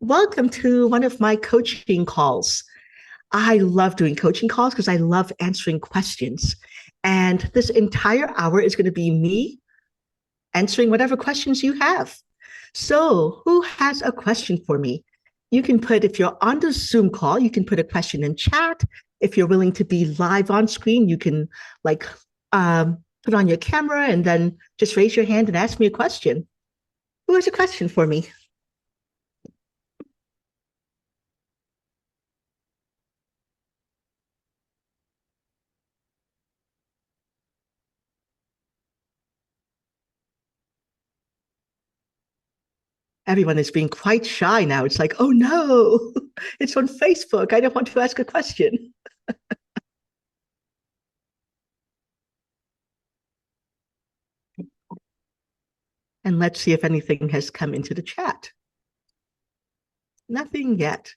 Welcome to one of my coaching calls. I love doing coaching calls because I love answering questions. And this entire hour is going to be me answering whatever questions you have. So, who has a question for me? You can put, if you're on the Zoom call, you can put a question in chat. If you're willing to be live on screen, you can like put on your camera and then just raise your hand and ask me a question. Who has a question for me? Everyone is being quite shy now. It's like, oh no, it's on Facebook. I don't want to ask a question. And let's see if anything has come into the chat. Nothing yet.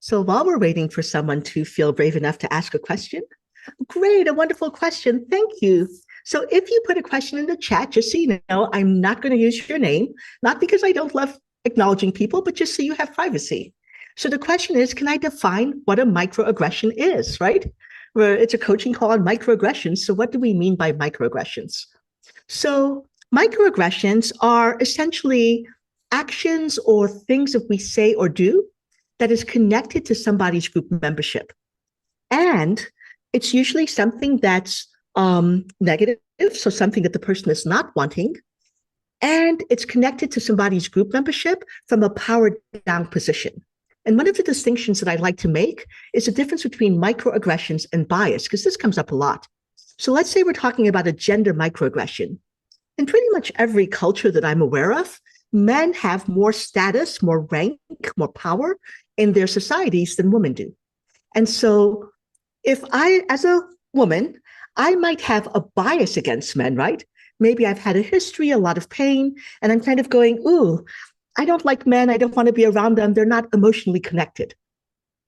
So while we're waiting for someone to feel brave enough to ask a question, great, a wonderful question. Thank you. So if you put a question in the chat, just so you know, I'm not going to use your name, not because I don't love acknowledging people, but just so you have privacy. So the question is, can I define what a microaggression is, right? Where it's a coaching call on microaggressions. So what do we mean by microaggressions? So microaggressions are essentially actions or things that we say or do that is connected to somebody's group membership. And it's usually something that's negative, so something that the person is not wanting, and it's connected to somebody's group membership from a power down position. And one of the distinctions that I like to make is the difference between microaggressions and bias, because this comes up a lot. So let's say we're talking about a gender microaggression. In pretty much every culture that I'm aware of, men have more status, more rank, more power in their societies than women do. And so if I, as a woman, I might have a bias against men, right? Maybe I've had a history, a lot of pain, and I'm kind of going, ooh, I don't like men. I don't want to be around them. They're not emotionally connected.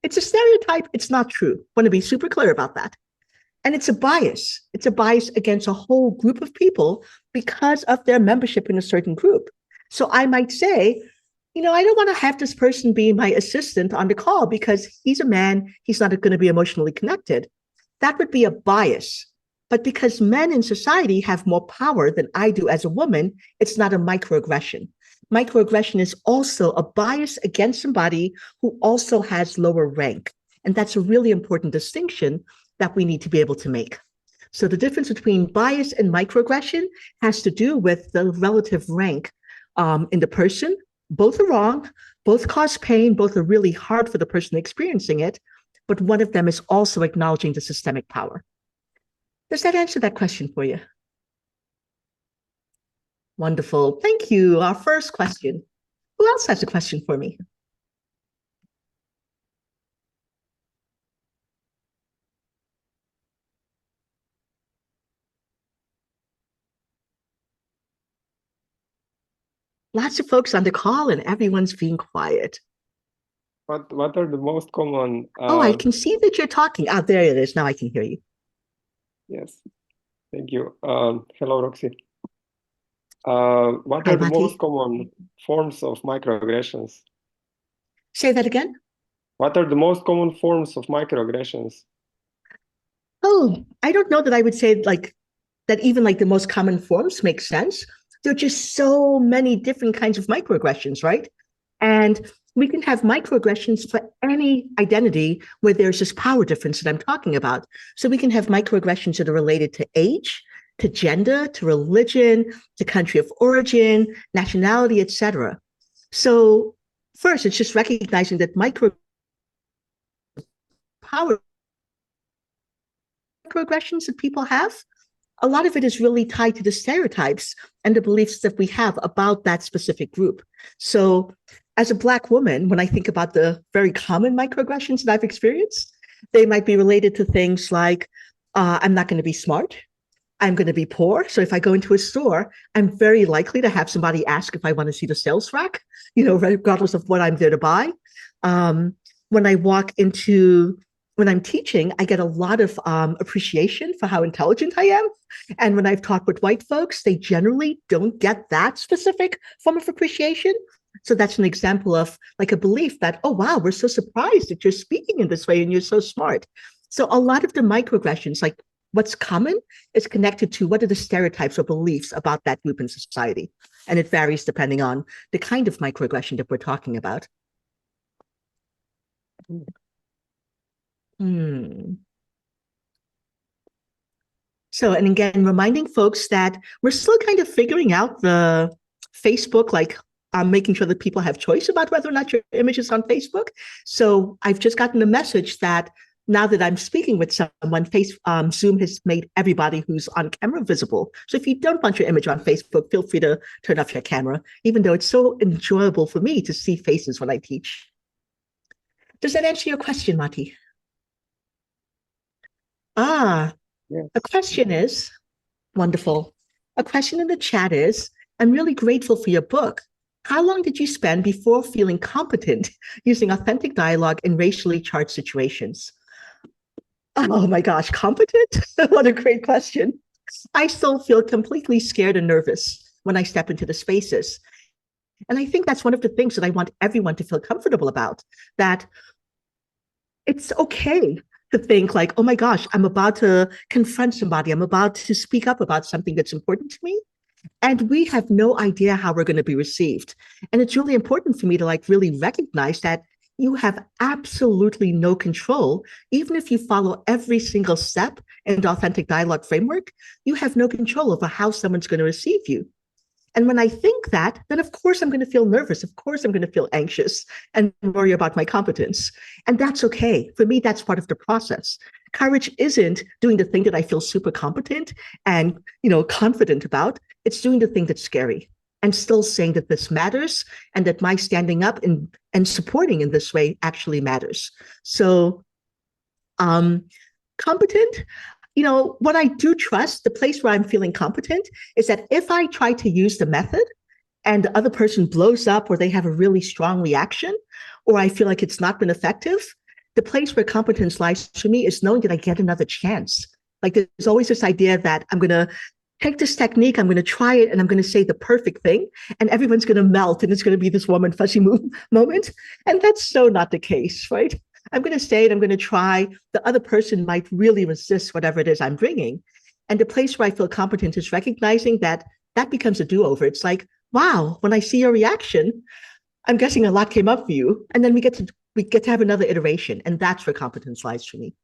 It's a stereotype. It's not true. I want to be super clear about that. And it's a bias. It's a bias against a whole group of people because of their membership in a certain group. So I might say, I don't want to have this person be my assistant on the call because he's a man, he's not going to be emotionally connected. That would be a bias. But because men in society have more power than I do as a woman, it's not a microaggression. Microaggression is also a bias against somebody who also has lower rank. And that's a really important distinction that we need to be able to make. So the difference between bias and microaggression has to do with the relative rank in the person. Both are wrong, both cause pain, both are really hard for the person experiencing it, but one of them is also acknowledging the systemic power. Does that answer that question for you? Wonderful. Thank you. Our first question. Who else has a question for me? Lots of folks on the call and everyone's being quiet. What are the most common? Oh, I can see that you're talking. Ah, there it is. Now I can hear you. Yes, thank you. Hello, Roxy. What Hi, are the Mati. most common forms of microaggressions? Say that again. What are the most common forms of microaggressions? Oh, I don't know that I would say like that even like the most common forms make sense. There are just so many different kinds of microaggressions, right? And we can have microaggressions for any identity where there's this power difference that I'm talking about. So we can have microaggressions that are related to age, to gender, to religion, to country of origin, nationality, etc. So first, it's just recognizing that power microaggressions that people have, a lot of it is really tied to the stereotypes and the beliefs that we have about that specific group. So, as a Black woman, when I think about the very common microaggressions that I've experienced, they might be related to things like I'm not going to be smart. I'm going to be poor. So if I go into a store, I'm very likely to have somebody ask if I want to see the sales rack, regardless of what I'm there to buy. Um, when I walk into when I'm teaching, I get a lot of appreciation for how intelligent I am. And when I've talked with white folks, they generally don't get that specific form of appreciation. So that's an example of like a belief that, oh, wow, we're so surprised that you're speaking in this way and you're so smart. So a lot of the microaggressions, like what's common, is connected to what are the stereotypes or beliefs about that group in society. And it varies depending on the kind of microaggression that we're talking about. Hmm. So, and again, reminding folks that we're still kind of figuring out the Facebook, like making sure that people have choice about whether or not your image is on Facebook. So I've just gotten a message that now that I'm speaking with someone, Zoom has made everybody who's on camera visible. So if you don't want your image on Facebook, feel free to turn off your camera, even though it's so enjoyable for me to see faces when I teach. Does that answer your question, Mati? Ah, Yes. the question is, wonderful. A question in the chat is, I'm really grateful for your book. How long did you spend before feeling competent using authentic dialogue in racially charged situations? Oh my gosh, competent? What a great question. I still feel completely scared and nervous when I step into the spaces. And I think that's one of the things that I want everyone to feel comfortable about, that it's okay to think like, oh my gosh, I'm about to confront somebody. I'm about to speak up about something that's important to me. And we have no idea how we're going to be received. And it's really important for me to like really recognize that you have absolutely no control. Even if you follow every single step in the authentic dialogue framework, you have no control over how someone's going to receive you. And when I think that, then of course I'm going to feel nervous. Of course I'm going to feel anxious and worry about my competence. And that's okay. For me, that's part of the process. Courage isn't doing the thing that I feel super competent and, confident about. It's doing the thing that's scary and still saying that this matters and that my standing up and supporting in this way actually matters. So, competent, what I do trust, the place where I'm feeling competent is that if I try to use the method and the other person blows up or they have a really strong reaction, or I feel like it's not been effective, the place where competence lies for me is knowing that I get another chance. Like there's always this idea that I'm going to take this technique, I'm going to try it, and I'm going to say the perfect thing, and everyone's going to melt, and it's going to be this warm and fuzzy moment. And that's so not the case, right? I'm going to say it, I'm going to try. The other person might really resist whatever it is I'm bringing. And the place where I feel competent is recognizing that that becomes a do-over. It's like, wow, when I see your reaction, I'm guessing a lot came up for you. And then we get to have another iteration. And that's where competence lies for me.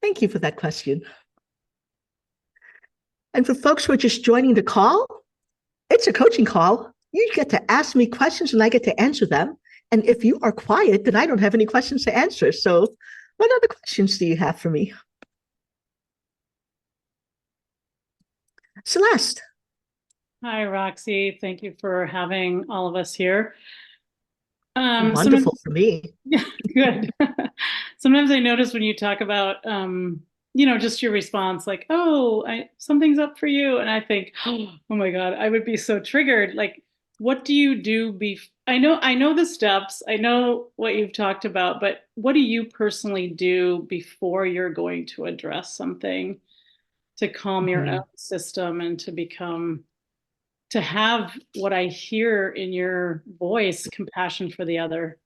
Thank you for that question. And for folks who are just joining the call, it's a coaching call. You get to ask me questions and I get to answer them. And if you are quiet, then I don't have any questions to answer. So what other questions do you have for me? Celeste. Hi, Roxy. Thank you for having all of us here. Wonderful for me. Yeah, good. Sometimes I notice when you talk about, just your response, like, oh, something's up for you. And I think, oh my God, I would be so triggered. Like, what do you do? I know the steps, I know what you've talked about, but what do you personally do before you're going to address something to calm your own system and to have what I hear in your voice, compassion for the other?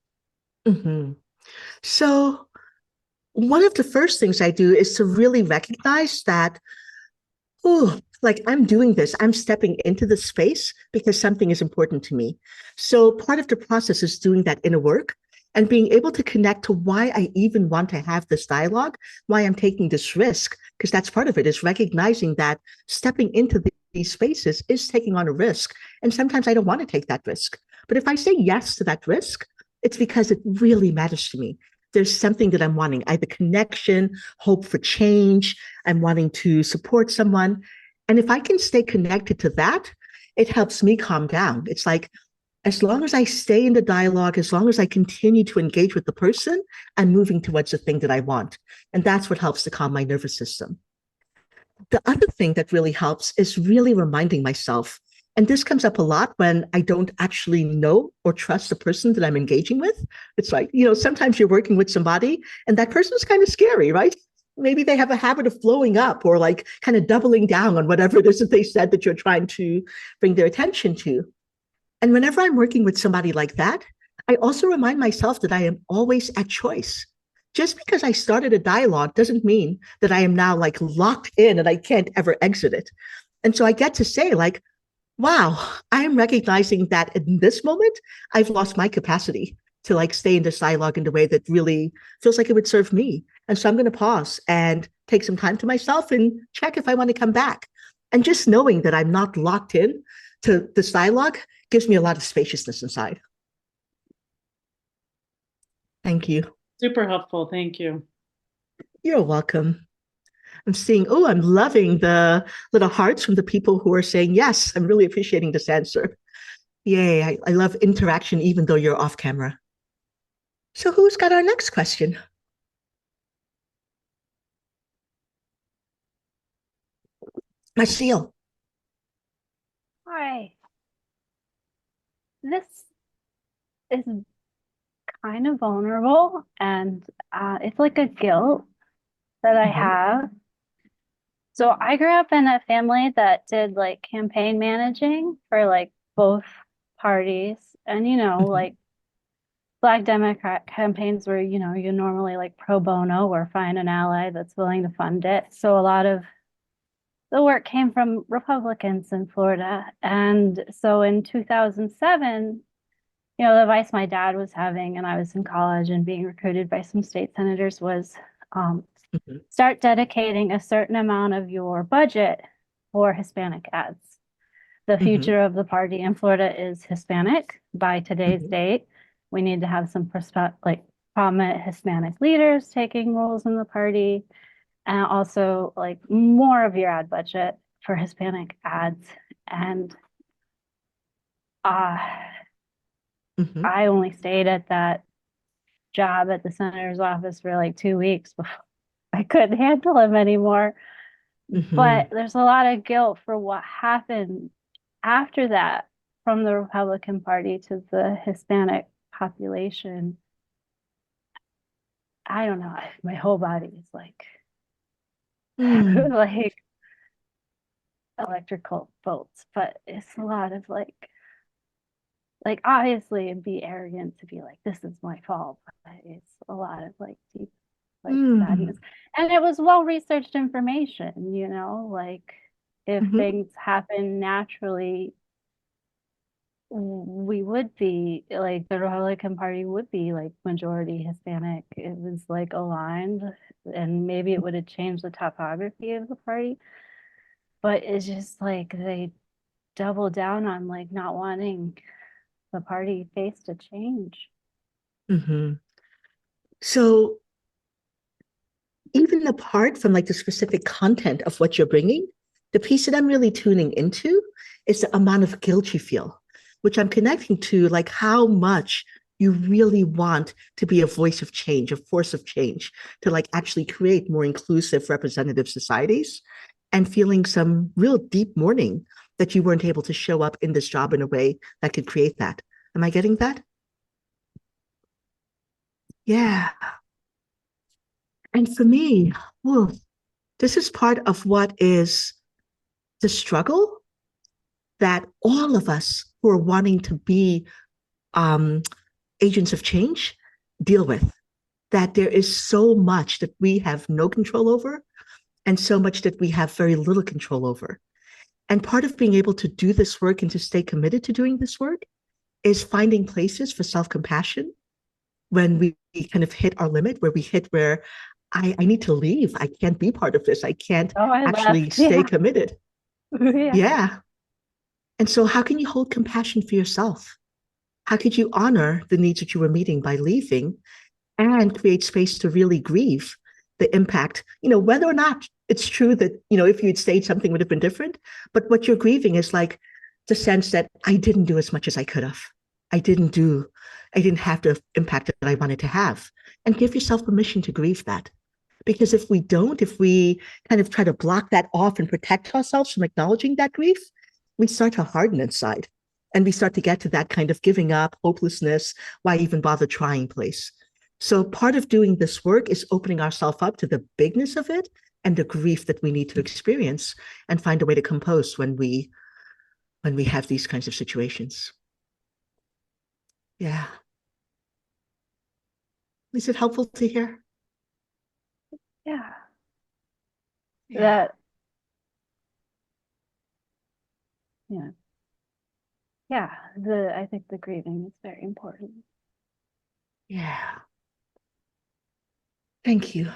Mm-hmm. So one of the first things I do is to really recognize that, oh, like I'm doing this, I'm stepping into the space because something is important to me. So part of the process is doing that inner work and being able to connect to why I even want to have this dialogue, why I'm taking this risk, because that's part of it, is recognizing that stepping into these spaces is taking on a risk. And sometimes I don't want to take that risk. But if I say yes to that risk, it's because it really matters to me. There's something that I'm wanting, either connection, hope for change. I'm wanting to support someone. And if I can stay connected to that, it helps me calm down. It's like, as long as I stay in the dialogue, as long as I continue to engage with the person, I'm moving towards the thing that I want. And that's what helps to calm my nervous system. The other thing that really helps is really reminding myself, and this comes up a lot when I don't actually know or trust the person that I'm engaging with. It's like, sometimes you're working with somebody and that person's kind of scary, right? Maybe they have a habit of blowing up or like kind of doubling down on whatever it is that they said that you're trying to bring their attention to. And whenever I'm working with somebody like that, I also remind myself that I am always at choice. Just because I started a dialogue doesn't mean that I am now like locked in and I can't ever exit it. And so I get to say, like, wow, I am recognizing that in this moment, I've lost my capacity to like stay in this dialogue in the way that really feels like it would serve me. And so I'm going to pause and take some time to myself and check if I want to come back. And just knowing that I'm not locked in to this dialogue gives me a lot of spaciousness inside. Thank you. Super helpful. Thank you. You're welcome. I'm seeing, oh, I'm loving the little hearts from the people who are saying, yes, I'm really appreciating this answer. Yay, I love interaction even though you're off camera. So who's got our next question? Marcel. Hi. This is kind of vulnerable, and it's like a guilt that I have. So I grew up in a family that did like campaign managing for like both parties. And, like Black Democrat campaigns where, you normally like pro bono or find an ally that's willing to fund it. So a lot of the work came from Republicans in Florida. And so in 2007, the advice my dad was having, and I was in college and being recruited by some state senators, was start dedicating a certain amount of your budget for Hispanic ads. The future of the party in Florida is Hispanic by today's date. We need to have some prominent Hispanic leaders taking roles in the party, and also like more of your ad budget for Hispanic ads. And I only stayed at that job at the senator's office for like 2 weeks before I couldn't handle him anymore. But there's a lot of guilt for what happened after that from the Republican Party to the Hispanic population. I don't know. My whole body is like, like electrical bolts, but it's a lot of like obviously it'd be arrogant to be like, this is my fault, but it's a lot of like deep sadness. And it was well-researched information, like if things happen naturally, we would be like, the Republican Party would be like majority Hispanic. It was like aligned, and maybe it would have changed the topography of the party. But it's just like they double down on like not wanting the party face to change. So even apart from like the specific content of what you're bringing, the piece that I'm really tuning into is the amount of guilt you feel, which I'm connecting to like how much you really want to be a voice of change, a force of change, to like actually create more inclusive representative societies, and feeling some real deep mourning that you weren't able to show up in this job in a way that could create that. Am I getting that? Yeah. And for me, this is part of what is the struggle that all of us who are wanting to be agents of change deal with. That there is so much that we have no control over, and so much that we have very little control over. And part of being able to do this work and to stay committed to doing this work is finding places for self-compassion when we kind of hit our limit, where I need to leave. I can't be part of this. I can't actually stay committed. Yeah. And so how can you hold compassion for yourself? How could you honor the needs that you were meeting by leaving and create space to really grieve the impact, whether or not it's true that, if you'd stayed, something would have been different. But what you're grieving is like the sense that I didn't do as much as I could have. I didn't have the impact that I wanted to have. And give yourself permission to grieve that. Because if we kind of try to block that off and protect ourselves from acknowledging that grief, we start to harden inside. And we start to get to that kind of giving up, hopelessness, why even bother trying place. So part of doing this work is opening ourselves up to the bigness of it and the grief that we need to experience, and find a way to compose when we have these kinds of situations. Yeah. Is it helpful to hear? Yeah. Yeah. That, yeah. Yeah, I think the grieving is very important. Yeah. Thank you.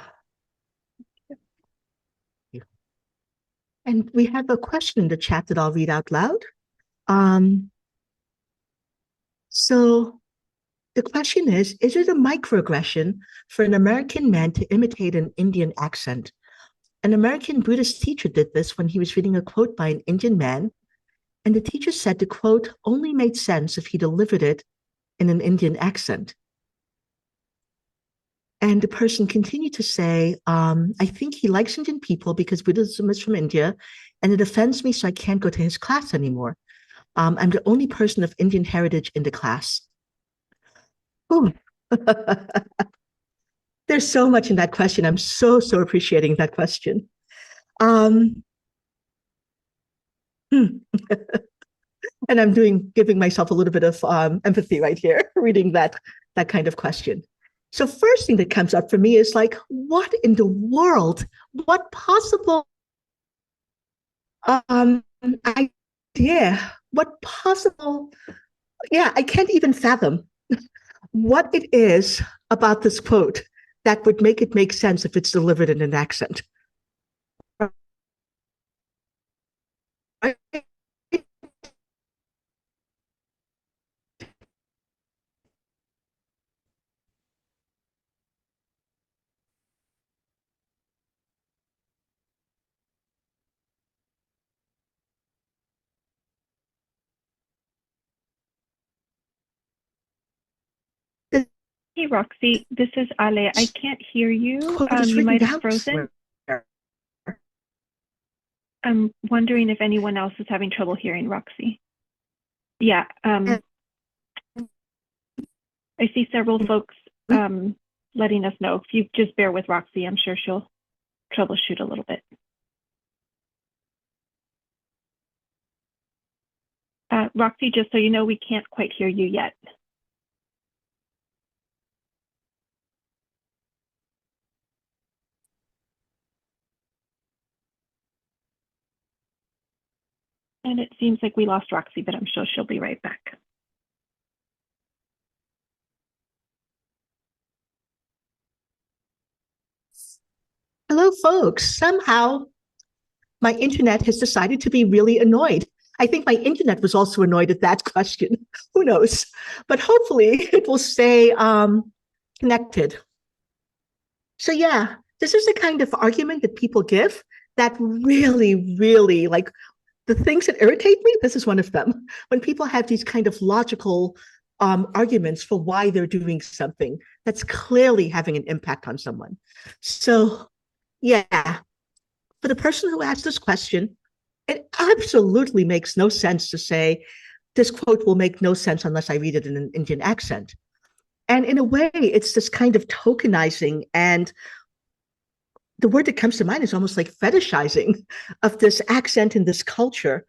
And we have a question in the chat that I'll read out loud. So the question is it a microaggression for an American man to imitate an Indian accent? An American Buddhist teacher did this when he was reading a quote by an Indian man, and the teacher said the quote only made sense if he delivered it in an Indian accent. And the person continued to say, I think he likes Indian people because Buddhism is from India, and it offends me, so I can't go to his class anymore. I'm the only person of Indian heritage in the class. There's so much in that question. I'm so appreciating that question. And I'm giving myself a little bit of empathy right here, reading that kind of question. So first thing that comes up for me is like, what in the world? What possible idea? What possible? Yeah, I can't even fathom what it is about this quote that would make it make sense if it's delivered in an accent. Hey, Roxy, this is Ale. I can't hear you. You might have frozen. I'm wondering if anyone else is having trouble hearing Roxy. Yeah, I see several folks letting us know. If you just bear with Roxy, I'm sure she'll troubleshoot a little bit. Roxy, just so you know, we can't quite hear you yet. And it seems like we lost Roxy, but I'm sure she'll be right back. Hello, folks. Somehow my internet has decided to be really annoyed. I think my internet was also annoyed at that question. Who knows? But hopefully it will stay connected. So yeah, this is the kind of argument that people give that really like the things that irritate me. This is one of them. When people have these kind of logical arguments for why they're doing something that's clearly having an impact on someone. So yeah, for the person who asked this question, it absolutely makes no sense to say this quote will make no sense unless I read it in an Indian accent. And in a way, it's this kind of tokenizing, and the word that comes to mind is almost like fetishizing of this accent and this culture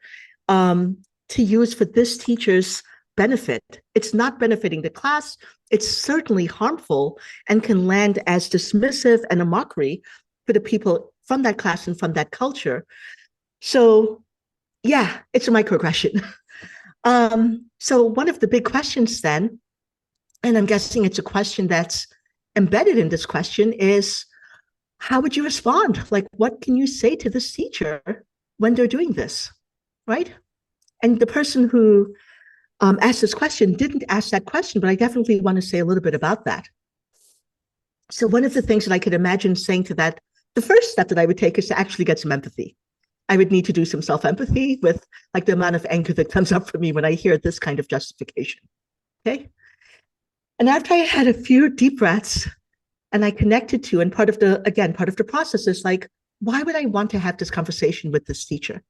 to use for this teacher's benefit. It's not benefiting the class. It's certainly harmful and can land as dismissive and a mockery for the people from that class and from that culture. So yeah, it's a microaggression. So one of the big questions then, and I'm guessing it's a question that's embedded in this question, is how would you respond? Like, what can you say to this teacher when they're doing this, right? And the person who asked this question didn't ask that question, but I definitely want to say a little bit about that. So one of the things that I could imagine saying to that, the first step that I would take is to actually get some empathy. I would need to do some self-empathy with like the amount of anger that comes up for me when I hear this kind of justification, okay? And after I had a few deep breaths and I connected to, and part of the process is like, why would I want to have this conversation with this teacher?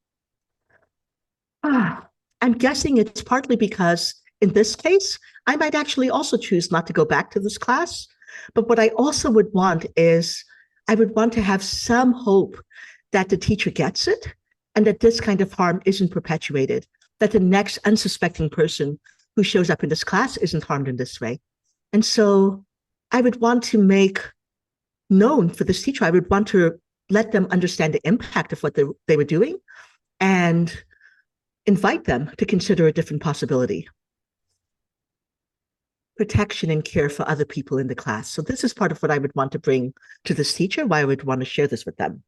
I'm guessing it's partly because in this case, I might actually also choose not to go back to this class. But what I also would want is I would want to have some hope that the teacher gets it and that this kind of harm isn't perpetuated, that the next unsuspecting person who shows up in this class isn't harmed in this way. And so I would want to make known for this teacher, I would want to let them understand the impact of what they were doing and invite them to consider a different possibility. Protection and care for other people in the class. So this is part of what I would want to bring to this teacher, why I would want to share this with them.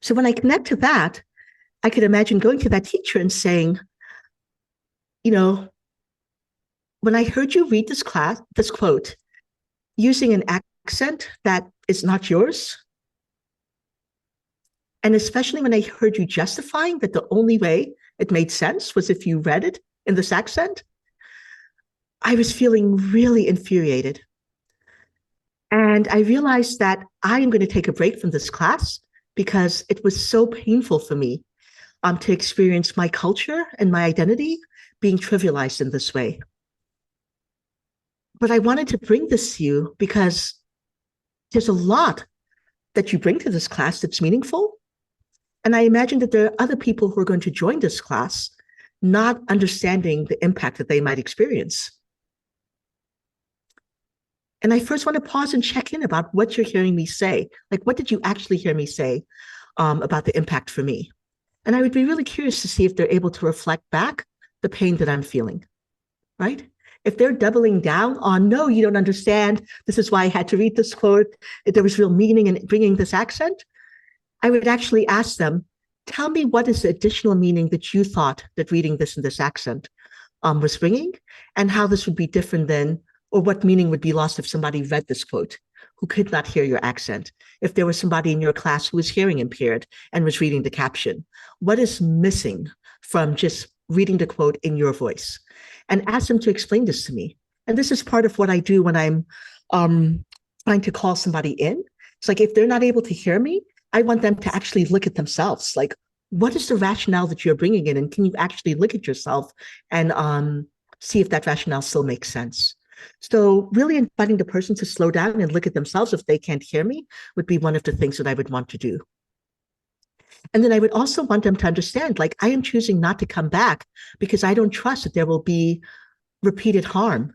So when I connect to that, I could imagine going to that teacher and saying, you know, when I heard you read this quote, using an accent that is not yours, and especially when I heard you justifying that the only way it made sense was if you read it in this accent, I was feeling really infuriated. And I realized that I am going to take a break from this class because it was so painful for me to experience my culture and my identity being trivialized in this way. But I wanted to bring this to you because there's a lot that you bring to this class that's meaningful. And I imagine that there are other people who are going to join this class not understanding the impact that they might experience. And I first want to pause and check in about what you're hearing me say. Like, what did you actually hear me say about the impact for me? And I would be really curious to see if they're able to reflect back the pain that I'm feeling, right? If they're doubling down on, no, you don't understand, this is why I had to read this quote, if there was real meaning in bringing this accent, I would actually ask them, tell me what is the additional meaning that you thought that reading this in this accent was bringing, and how this would be different than, or what meaning would be lost if somebody read this quote who could not hear your accent. If there was somebody in your class who was hearing impaired and was reading the caption, what is missing from just reading the quote in your voice? And ask them to explain this to me. And this is part of what I do when I'm trying to call somebody in. It's like, if they're not able to hear me, I want them to actually look at themselves. Like, what is the rationale that you're bringing in? And can you actually look at yourself and see if that rationale still makes sense? So really inviting the person to slow down and look at themselves if they can't hear me would be one of the things that I would want to do. And then I would also want them to understand, like, I am choosing not to come back because I don't trust that there will be repeated harm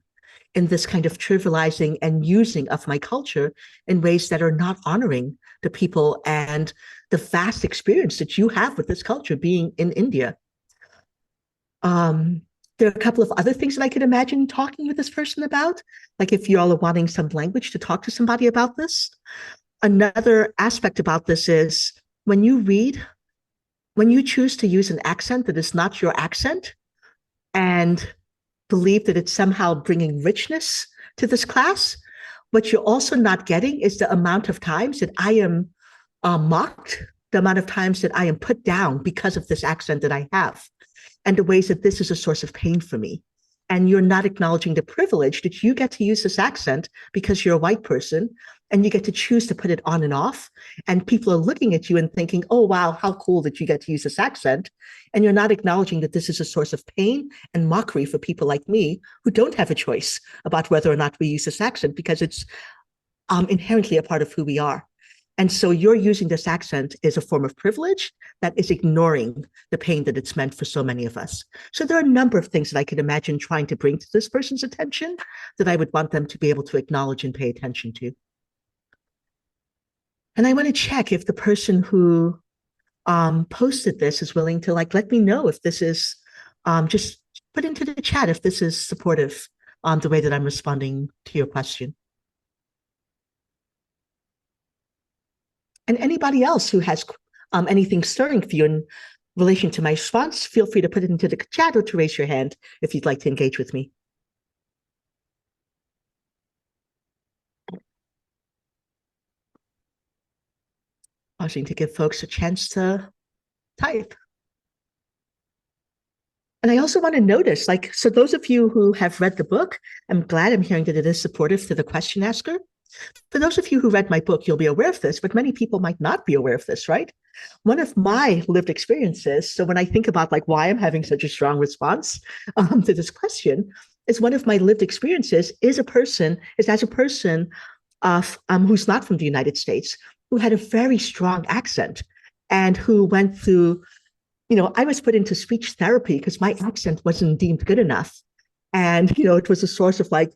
in this kind of trivializing and using of my culture in ways that are not honoring the people and the vast experience that you have with this culture being in India. There are a couple of other things that I could imagine talking with this person about, like if you all are wanting some language to talk to somebody about this. Another aspect about this is when you choose to use an accent that is not your accent and believe that it's somehow bringing richness to this class, what you're also not getting is the amount of times that I am mocked, the amount of times that I am put down because of this accent that I have, and the ways that this is a source of pain for me. And you're not acknowledging the privilege that you get to use this accent because you're a white person and you get to choose to put it on and off. And people are looking at you and thinking, oh, wow, how cool that you get to use this accent. And you're not acknowledging that this is a source of pain and mockery for people like me who don't have a choice about whether or not we use this accent because it's inherently a part of who we are. And so you're using this accent as a form of privilege that is ignoring the pain that it's meant for so many of us. So there are a number of things that I could imagine trying to bring to this person's attention that I would want them to be able to acknowledge and pay attention to. And I want to check if the person who posted this is willing to let me know if this is, just put into the chat if this is supportive the way that I'm responding to your question. And anybody else who has anything stirring for you in relation to my response, feel free to put it into the chat or to raise your hand if you'd like to engage with me. Pausing to give folks a chance to type. And I also want to notice, so those of you who have read the book, I'm glad I'm hearing that it is supportive to the question asker. For those of you who read my book, you'll be aware of this, but many people might not be aware of this, right? One of my lived experiences, so when I think about why I'm having such a strong response to this question, is one of my lived experiences is as a person of who's not from the United States, who had a very strong accent and who went through I was put into speech therapy because my accent wasn't deemed good enough. And, it was a source of like,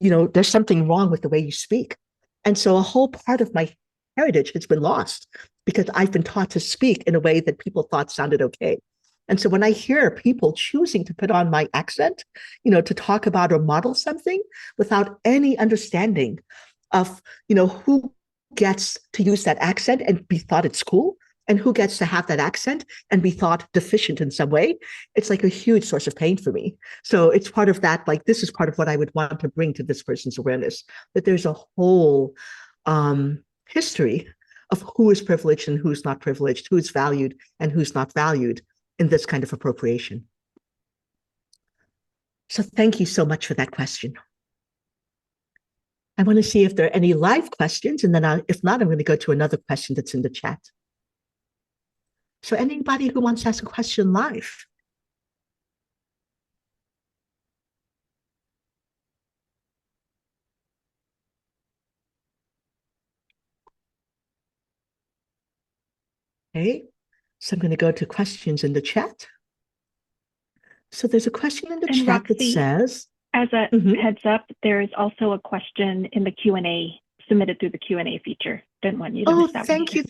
there's something wrong with the way you speak. And so a whole part of my heritage has been lost because I've been taught to speak in a way that people thought sounded okay. And so when I hear people choosing to put on my accent, to talk about or model something without any understanding of, who gets to use that accent and be thought it's cool, and who gets to have that accent and be thought deficient in some way, it's like a huge source of pain for me. So it's part of that, like, this is part of what I would want to bring to this person's awareness, that there's a whole history of who is privileged and who's not privileged, who's valued and who's not valued in this kind of appropriation. So thank you so much for that question. I want to see if there are any live questions, and then if not, I'm going to go to another question that's in the chat. So anybody who wants to ask a question live? Okay, so I'm going to go to questions in the chat. So there's a question in the chat Roxy, that says, as a heads up, there is also a question in the Q&A submitted through the Q&A feature. Didn't want you to miss that one. Thank you.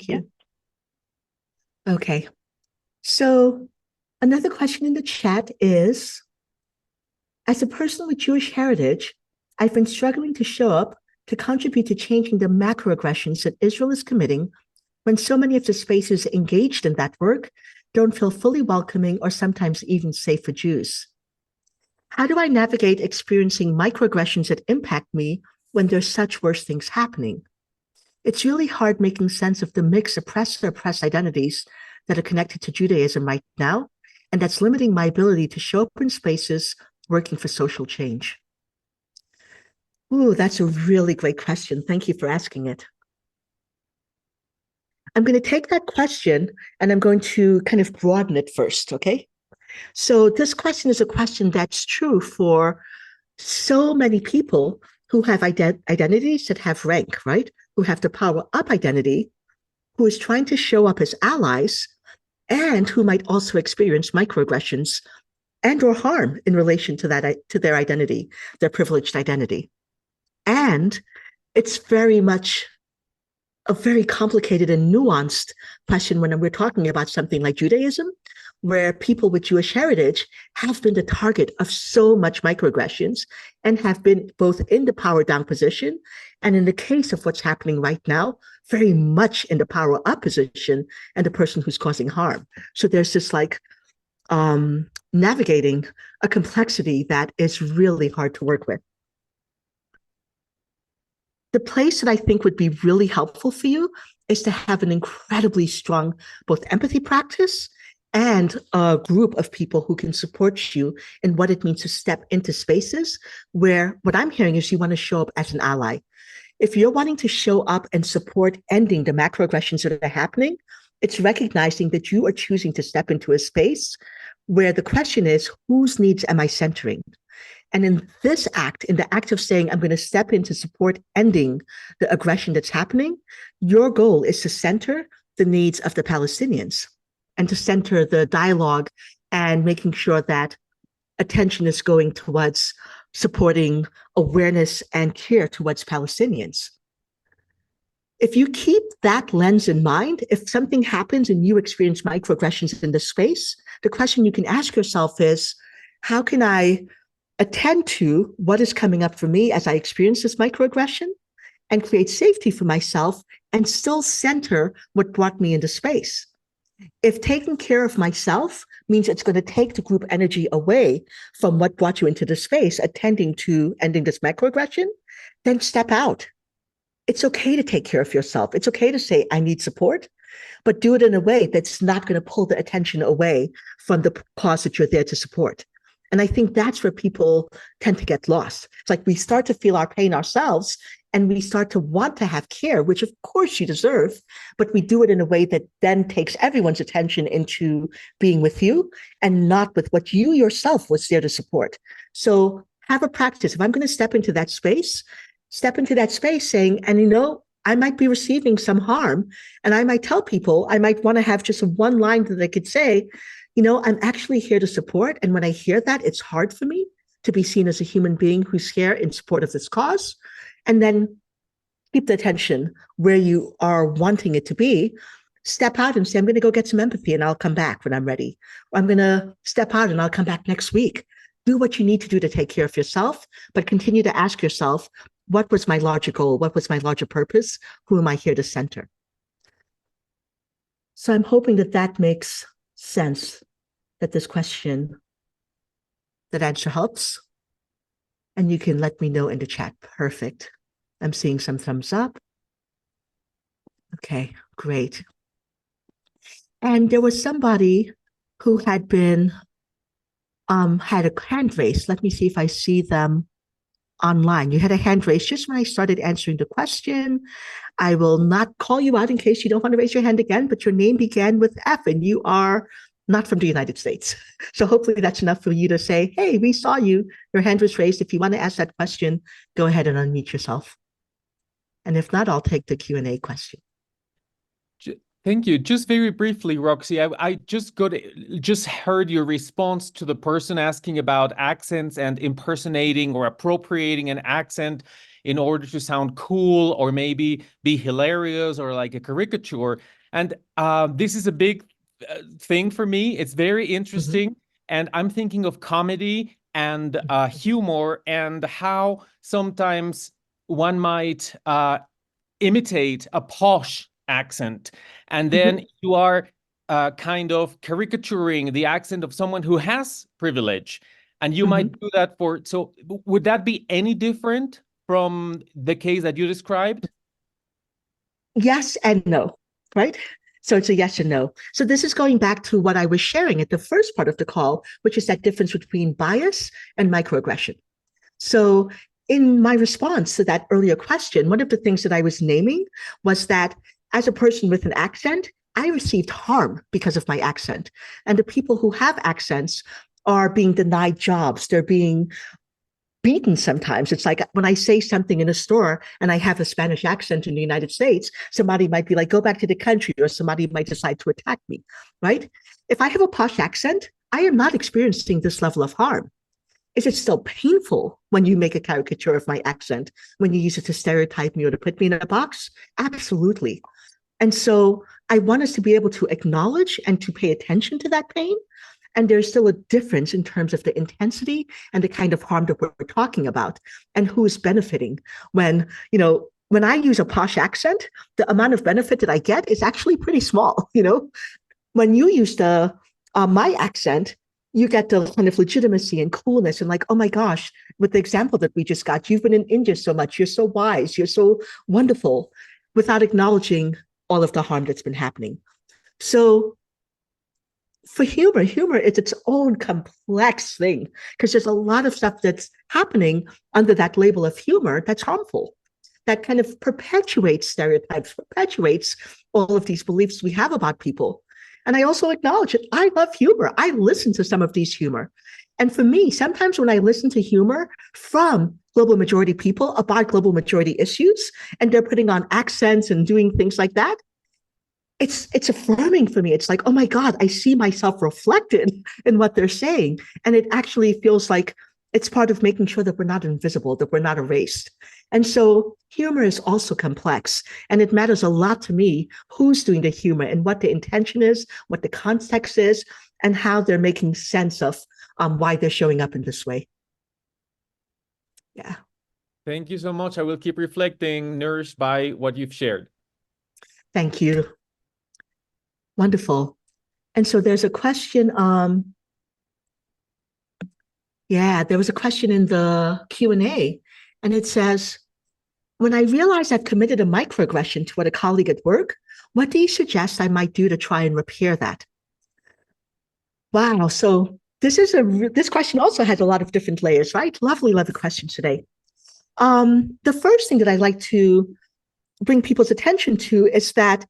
Yeah. Okay, so another question in the chat is, as a person with Jewish heritage, I've been struggling to show up to contribute to changing the macroaggressions that Israel is committing when so many of the spaces engaged in that work don't feel fully welcoming or sometimes even safe for Jews. How do I navigate experiencing microaggressions that impact me when there's such worse things happening? It's really hard making sense of the mixed oppressed and oppressed identities that are connected to Judaism right now, and that's limiting my ability to show up in spaces working for social change. Ooh, that's a really great question. Thank you for asking it. I'm going to take that question and I'm going to kind of broaden it first, okay? So this question is a question that's true for so many people who have identities that have rank, right? Who have the power up identity, who is trying to show up as allies, and who might also experience microaggressions and or harm in relation to their identity, their privileged identity. And it's very much a very complicated and nuanced question when we're talking about something like Judaism, where people with Jewish heritage have been the target of so much microaggressions and have been both in the power down position and, in the case of what's happening right now, very much in the power up position and the person who's causing harm. So there's this like navigating a complexity that is really hard to work with. The place that I think would be really helpful for you is to have an incredibly strong both empathy practice and a group of people who can support you in what it means to step into spaces where what I'm hearing is you want to show up as an ally. If you're wanting to show up and support ending the macroaggressions that are happening, it's recognizing that you are choosing to step into a space where the question is, whose needs am I centering? And in this act, in the act of saying, I'm going to step in to support ending the aggression that's happening, your goal is to center the needs of the Palestinians and to center the dialogue and making sure that attention is going towards supporting awareness and care towards Palestinians. If you keep that lens in mind, if something happens and you experience microaggressions in the space, the question you can ask yourself is, how can I attend to what is coming up for me as I experience this microaggression and create safety for myself and still center what brought me into space? If taking care of myself means it's going to take the group energy away from what brought you into the space, attending to ending this microaggression, then step out. It's okay to take care of yourself. It's okay to say, I need support, but do it in a way that's not going to pull the attention away from the cause that you're there to support. And I think that's where people tend to get lost. It's like we start to feel our pain ourselves and we start to want to have care, which of course you deserve, but we do it in a way that then takes everyone's attention into being with you and not with what you yourself was there to support. So have a practice. If I'm going to step into that space saying, and I might be receiving some harm, and I might tell people, I might want to have just one line that I could say, I'm actually here to support. And when I hear that, it's hard for me to be seen as a human being who's here in support of this cause. And then keep the attention where you are wanting it to be. Step out and say, I'm going to go get some empathy and I'll come back when I'm ready. Or I'm going to step out and I'll come back next week. Do what you need to do to take care of yourself, but continue to ask yourself, what was my larger goal? What was my larger purpose? Who am I here to center? So I'm hoping that makes sense, that this question, that answer helps. And you can let me know in the chat. Perfect. I'm seeing some thumbs up. Okay, great. And there was somebody who had been, had a hand raised. Let me see if I see them online. You had a hand raised just when I started answering the question. I will not call you out in case you don't want to raise your hand again, but your name began with F and you are not from the United States. So hopefully that's enough for you to say, hey, we saw you, your hand was raised. If you want to ask that question, go ahead and unmute yourself. And if not, I'll take the Q&A question. Thank you. Just very briefly, Roxy, I just heard your response to the person asking about accents and impersonating or appropriating an accent in order to sound cool or maybe be hilarious or like a caricature. And this is a big thing for me. It's very interesting. And I'm thinking of comedy and humor and how sometimes one might imitate a posh accent, and then you are kind of caricaturing the accent of someone who has privilege, and you might do that for, so would that be any different from the case that you described? Yes and no, right? So it's a yes and no. So this is going back to what I was sharing at the first part of the call, which is that difference between bias and microaggression. So in my response to that earlier question, one of the things that I was naming was that as a person with an accent, I received harm because of my accent. And the people who have accents are being denied jobs. They're being beaten sometimes. It's like when I say something in a store and I have a Spanish accent in the United States, somebody might be like, go back to the country, or somebody might decide to attack me, right? If I have a posh accent, I am not experiencing this level of harm. Is it still painful when you make a caricature of my accent, when you use it to stereotype me or to put me in a box? Absolutely. And so I want us to be able to acknowledge and to pay attention to that pain. And there's still a difference in terms of the intensity and the kind of harm that we're talking about and who is benefiting. When I use a posh accent, the amount of benefit that I get is actually pretty small. When you use my accent, you get the kind of legitimacy and coolness and like, oh my gosh, with the example that we just got, you've been in India so much, you're so wise, you're so wonderful, without acknowledging all of the harm that's been happening. So for humor is its own complex thing because there's a lot of stuff that's happening under that label of humor that's harmful, that kind of perpetuates stereotypes, perpetuates all of these beliefs we have about people. And I also acknowledge it. I love humor. I listen to some of these humor. And for me, sometimes when I listen to humor from global majority people about global majority issues, and they're putting on accents and doing things like that, it's affirming for me. It's like, oh my God, I see myself reflected in what they're saying. And it actually feels like it's part of making sure that we're not invisible, that we're not erased. And so humor is also complex. And it matters a lot to me who's doing the humor and what the intention is, what the context is, and how they're making sense of why they're showing up in this way. Yeah. Thank you so much. I will keep reflecting, nourished by what you've shared. Thank you. Wonderful. And so there's a question. There was a question in the Q&A, and it says, when I realize I've committed a microaggression toward a colleague at work, what do you suggest I might do to try and repair that? Wow. So this question also has a lot of different layers, right? Lovely questions today. The first thing that I'd like to bring people's attention to is that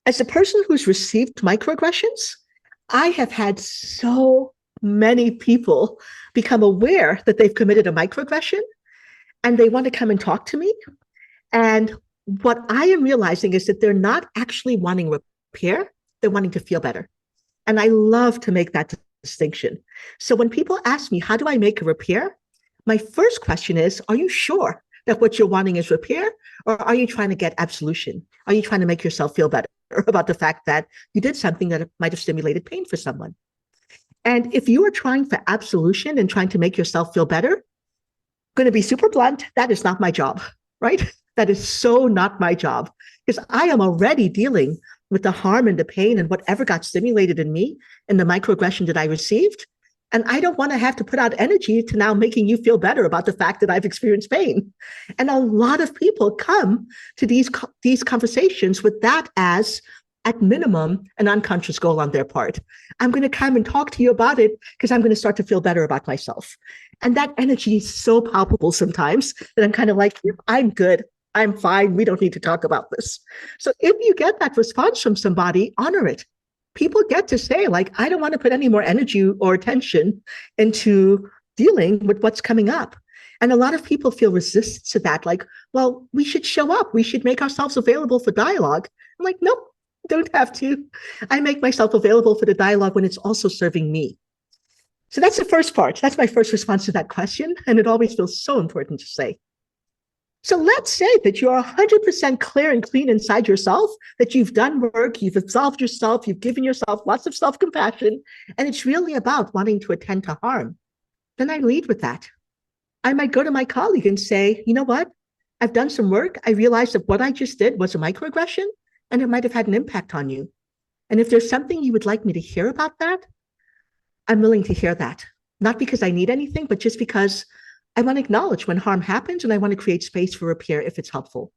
as a person who's received microaggressions, I have had so many people become aware that they've committed a microaggression and they want to come and talk to me. And what I am realizing is that they're not actually wanting repair, they're wanting to feel better. And I love to make that distinction. So when people ask me, how do I make a repair? My first question is, are you sure that what you're wanting is repair? Or are you trying to get absolution? Are you trying to make yourself feel better about the fact that you did something that might have stimulated pain for someone? And if you are trying for absolution and trying to make yourself feel better, going to be super blunt, that is not my job, right? That is so not my job, because I am already dealing with the harm and the pain and whatever got stimulated in me and the microaggression that I received. And I don't want to have to put out energy to now making you feel better about the fact that I've experienced pain. And a lot of people come to these conversations with that as, at minimum, an unconscious goal on their part. I'm going to come and talk to you about it because I'm going to start to feel better about myself. And that energy is so palpable sometimes that I'm kind of like, I'm good. I'm fine. We don't need to talk about this. So if you get that response from somebody, honor it. People get to say, like, I don't want to put any more energy or attention into dealing with what's coming up. And a lot of people feel resistance to that, like, well, we should show up. We should make ourselves available for dialogue. I'm like, nope, don't have to. I make myself available for the dialogue when it's also serving me. So that's the first part. That's my first response to that question. And it always feels so important to say. So let's say that you're 100% clear and clean inside yourself, that you've done work, you've absolved yourself, you've given yourself lots of self-compassion, and it's really about wanting to attend to harm. Then I lead with that. I might go to my colleague and say, you know what? I've done some work. I realized that what I just did was a microaggression, and it might have had an impact on you. And if there's something you would like me to hear about that, I'm willing to hear that. Not because I need anything, but just because I want to acknowledge when harm happens, and I want to create space for repair if it's helpful.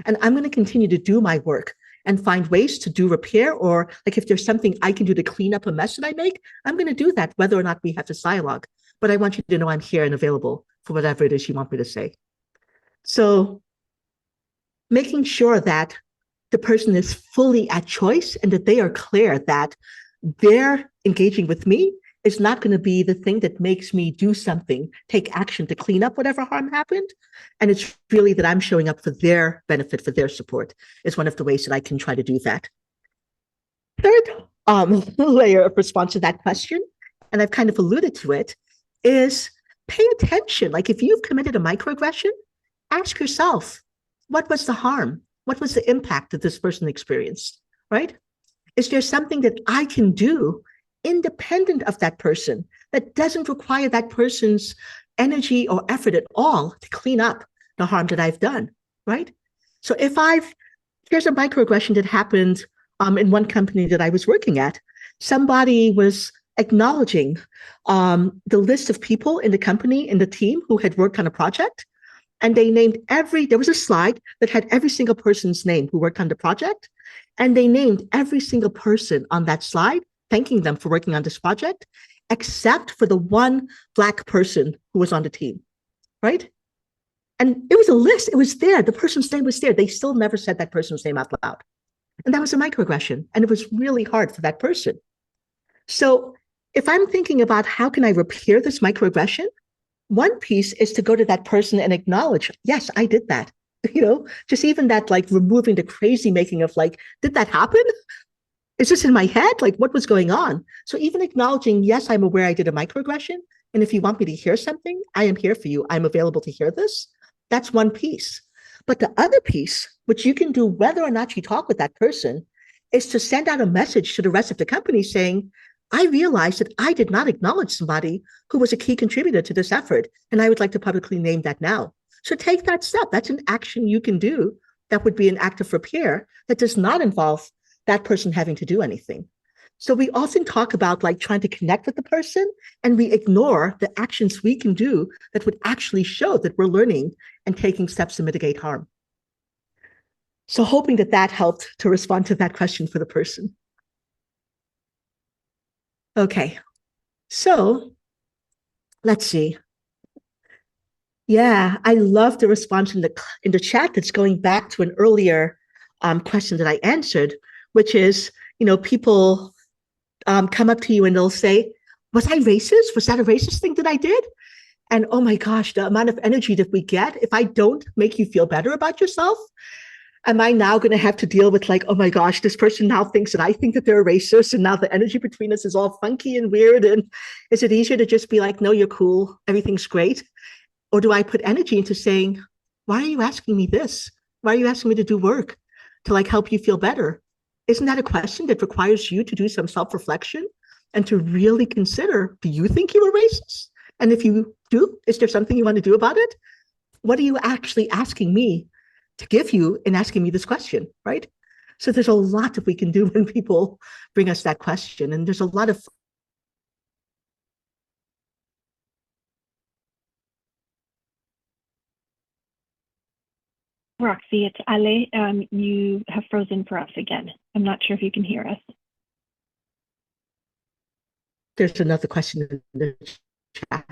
And I'm going to continue to do my work and find ways to do repair, or like if there's something I can do to clean up a mess that I make, I'm going to do that whether or not we have this dialogue. But I want you to know I'm here and available for whatever it is you want me to say. So making sure that the person is fully at choice and that they are clear that they're engaging with me is not going to be the thing that makes me do something, take action to clean up whatever harm happened. And it's really that I'm showing up for their benefit, for their support, is one of the ways that I can try to do that. Third layer of response to that question, and I've kind of alluded to it, is pay attention. Like if you've committed a microaggression, ask yourself, what was the harm? What was the impact that this person experienced, right? Is there something that I can do independent of that person that doesn't require that person's energy or effort at all to clean up the harm that I've done, right? So if here's a microaggression that happened in one company that I was working at. Somebody was acknowledging the list of people in the company, in the team who had worked on a project. And they named there was a slide that had every single person's name who worked on the project. And they named every single person on that slide, thanking them for working on this project, except for the one Black person who was on the team, right? And it was a list, it was there, the person's name was there. They still never said that person's name out loud. And that was a microaggression, and it was really hard for that person. So if I'm thinking about how can I repair this microaggression, one piece is to go to that person and acknowledge, yes, I did that. You know, just even that, like removing the crazy making of like, did that happen? Is this in my head? Like, what was going on? So even acknowledging, yes, I'm aware I did a microaggression. And if you want me to hear something, I am here for you. I'm available to hear this. That's one piece. But the other piece, which you can do whether or not you talk with that person, is to send out a message to the rest of the company saying, I realized that I did not acknowledge somebody who was a key contributor to this effort, and I would like to publicly name that now. So take that step. That's an action you can do that would be an act of repair that does not involve that person having to do anything. So we often talk about like trying to connect with the person, and we ignore the actions we can do that would actually show that we're learning and taking steps to mitigate harm. So hoping that that helped to respond to that question for the person. Okay, so let's see. Yeah, I love the response in the chat that's going back to an earlier question that I answered, which is, you know, people come up to you and they'll say, was I racist? Was that a racist thing that I did? And oh my gosh, the amount of energy that we get if I don't make you feel better about yourself. Am I now going to have to deal with like, oh my gosh, this person now thinks that I think that they're a racist, and now the energy between us is all funky and weird? And is it easier to just be like, no, you're cool, everything's great? Or do I put energy into saying, why are you asking me this? Why are you asking me to do work to like help you feel better? Isn't that a question that requires you to do some self-reflection and to really consider, do you think you're a racist? And if you do, is there something you want to do about it? What are you actually asking me to give you in asking me this question, right? So there's a lot that we can do when people bring us that question. And there's a lot of Roxy, it's Ale. You have frozen for us again. I'm not sure if you can hear us. there's another question in the chat.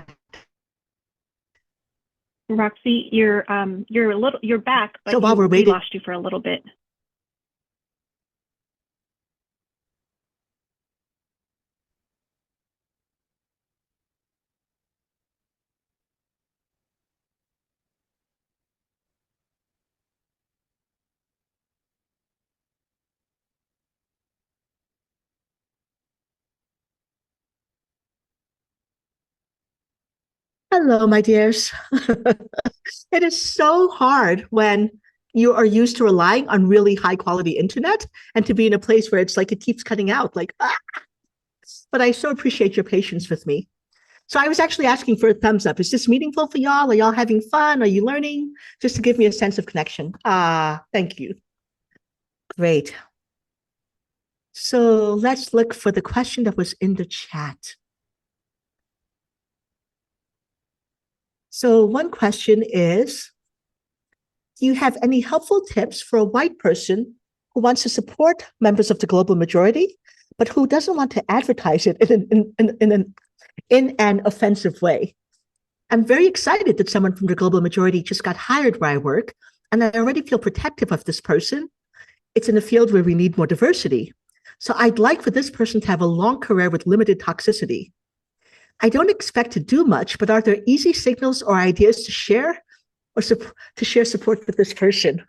Roxy, you're back, but So while we're we waiting, lost you for a little bit. hello, my dears. It is so hard when you are used to relying on really high quality internet and to be in a place where it's like it keeps cutting out, like, ah. But I so appreciate your patience with me. So I was actually asking for a thumbs up. Is this meaningful for y'all? Are y'all having fun? Are you learning? Just to give me a sense of connection. Thank you. Great. So let's look for the question that was in the chat. So one question is, do you have any helpful tips for a white person who wants to support members of the global majority, but who doesn't want to advertise it in an offensive way? I'm very excited that someone from the global majority just got hired where I work, and I already feel protective of this person. It's in a field where we need more diversity. So I'd like for this person to have a long career with limited toxicity. I don't expect to do much, but are there easy signals or ideas to share or to share support with this person?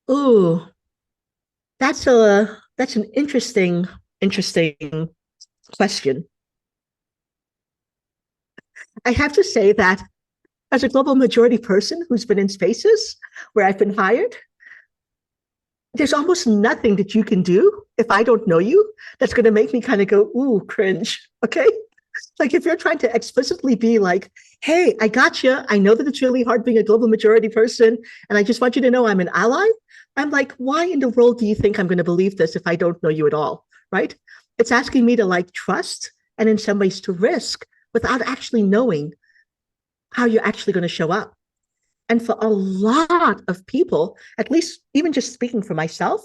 Ooh, that's an interesting question. I have to say that as a global majority person who's been in spaces where I've been hired, there's almost nothing that you can do if I don't know you that's going to make me kind of go, ooh, cringe. Okay. Like if you're trying to explicitly be like, hey, I got you. I know that it's really hard being a global majority person, and I just want you to know I'm an ally. I'm like, why in the world do you think I'm going to believe this if I don't know you at all? Right? It's asking me to like trust and in some ways to risk without actually knowing how you're actually going to show up. And for a lot of people, at least even just speaking for myself,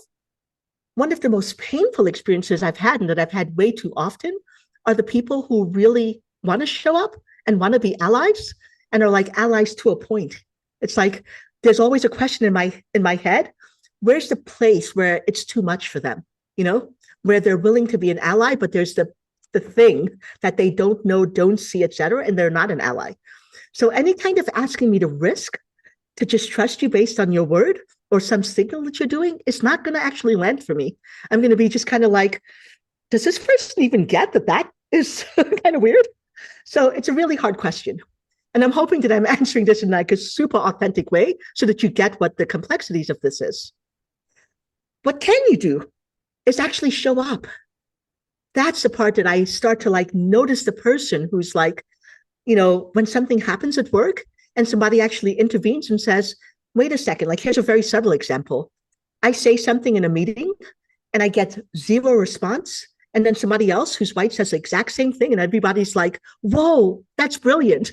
one of the most painful experiences I've had and that I've had way too often are the people who really want to show up and want to be allies and are like allies to a point. It's like there's always a question in my head, where's the place where it's too much for them, you know, where they're willing to be an ally, but there's the thing that they don't know, don't see, etc., and they're not an ally. So any kind of asking me to risk, to just trust you based on your word or some signal that you're doing, is not going to actually land for me. I'm going to be just kind of like, does this person even get that is kind of weird? So it's a really hard question. And I'm hoping that I'm answering this in like a super authentic way so that you get what the complexities of this is. What can you do is actually show up. That's the part that I start to like notice the person who's like, you know, when something happens at work and somebody actually intervenes and says, wait a second, like here's a very subtle example. I say something in a meeting and I get zero response. And then somebody else who's white says the exact same thing. And everybody's like, whoa, that's brilliant.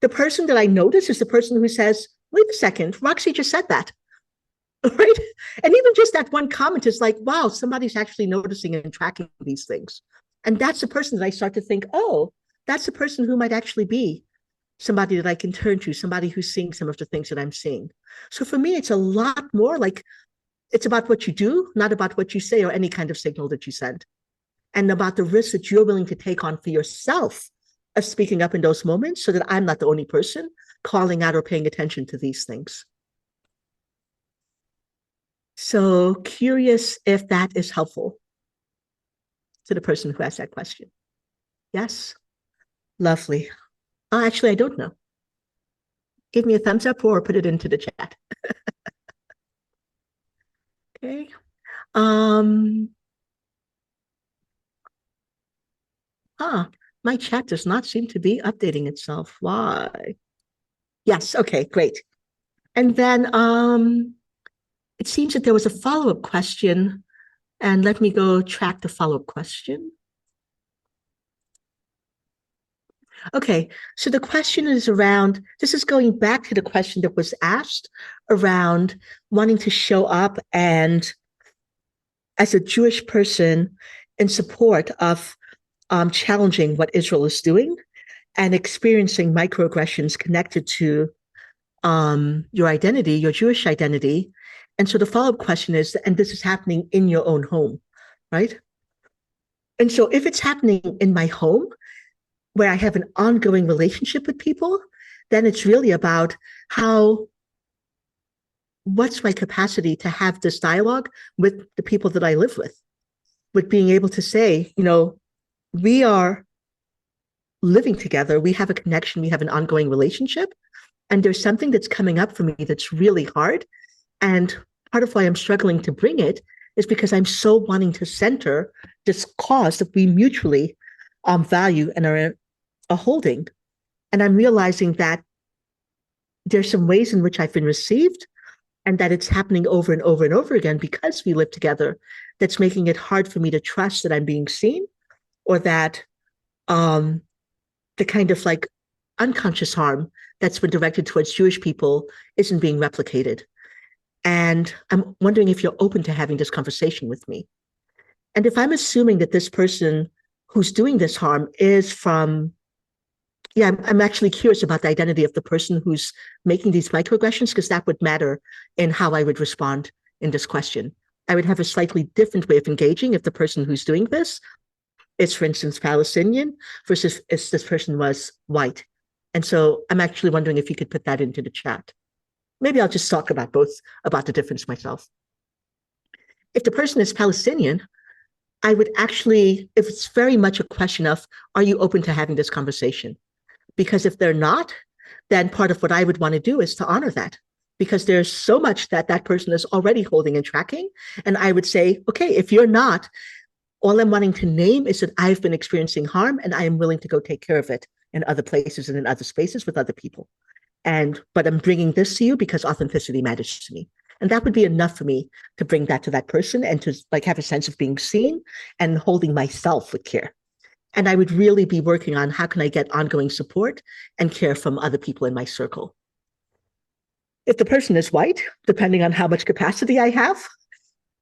The person that I notice is the person who says, wait a second, Roxy just said that. Right? And even just that one comment is like, wow, somebody's actually noticing and tracking these things. And that's the person that I start to think, oh, that's the person who might actually be somebody that I can turn to, somebody who's seeing some of the things that I'm seeing. So for me, it's a lot more like it's about what you do, not about what you say or any kind of signal that you send, and about the risks that you're willing to take on for yourself of speaking up in those moments so that I'm not the only person calling out or paying attention to these things. So curious if that is helpful to the person who asked that question. Yes? Lovely. Actually, I don't know. Give me a thumbs up or put it into the chat. Okay. My chat does not seem to be updating itself. Why? Yes, okay, great. And then it seems that there was a follow-up question, and let me go track the follow-up question. Okay, so the question is around, this is going back to the question that was asked around wanting to show up and as a Jewish person in support of challenging what Israel is doing and experiencing microaggressions connected to your identity, your Jewish identity. And so the follow-up question is, and this is happening in your own home, right? And so if it's happening in my home, where I have an ongoing relationship with people, then it's really about what's my capacity to have this dialogue with the people that I live with being able to say, we are living together, we have a connection, we have an ongoing relationship, and there's something that's coming up for me that's really hard. And part of why I'm struggling to bring it is because I'm so wanting to center this cause that we mutually value and are holding. And I'm realizing that there's some ways in which I've been received and that it's happening over and over and over again because we live together that's making it hard for me to trust that I'm being seen, or that the kind of like unconscious harm that's been directed towards Jewish people isn't being replicated. And I'm wondering if you're open to having this conversation with me. And if I'm assuming that this person who's doing this harm is from, I'm actually curious about the identity of the person who's making these microaggressions, because that would matter in how I would respond in this question. I would have a slightly different way of engaging if the person who's doing this is, for instance, Palestinian versus if this person was white. And so I'm actually wondering if you could put that into the chat. Maybe I'll just talk about both, about the difference myself. If the person is Palestinian, I would actually, if it's very much a question of, are you open to having this conversation? Because if they're not, then part of what I would want to do is to honor that, because there's so much that that person is already holding and tracking. And I would say, okay, if you're not, all I'm wanting to name is that I've been experiencing harm and I am willing to go take care of it in other places and in other spaces with other people. But I'm bringing this to you because authenticity matters to me. And that would be enough for me to bring that to that person and to like have a sense of being seen and holding myself with care. And I would really be working on how can I get ongoing support and care from other people in my circle. If the person is white, depending on how much capacity I have,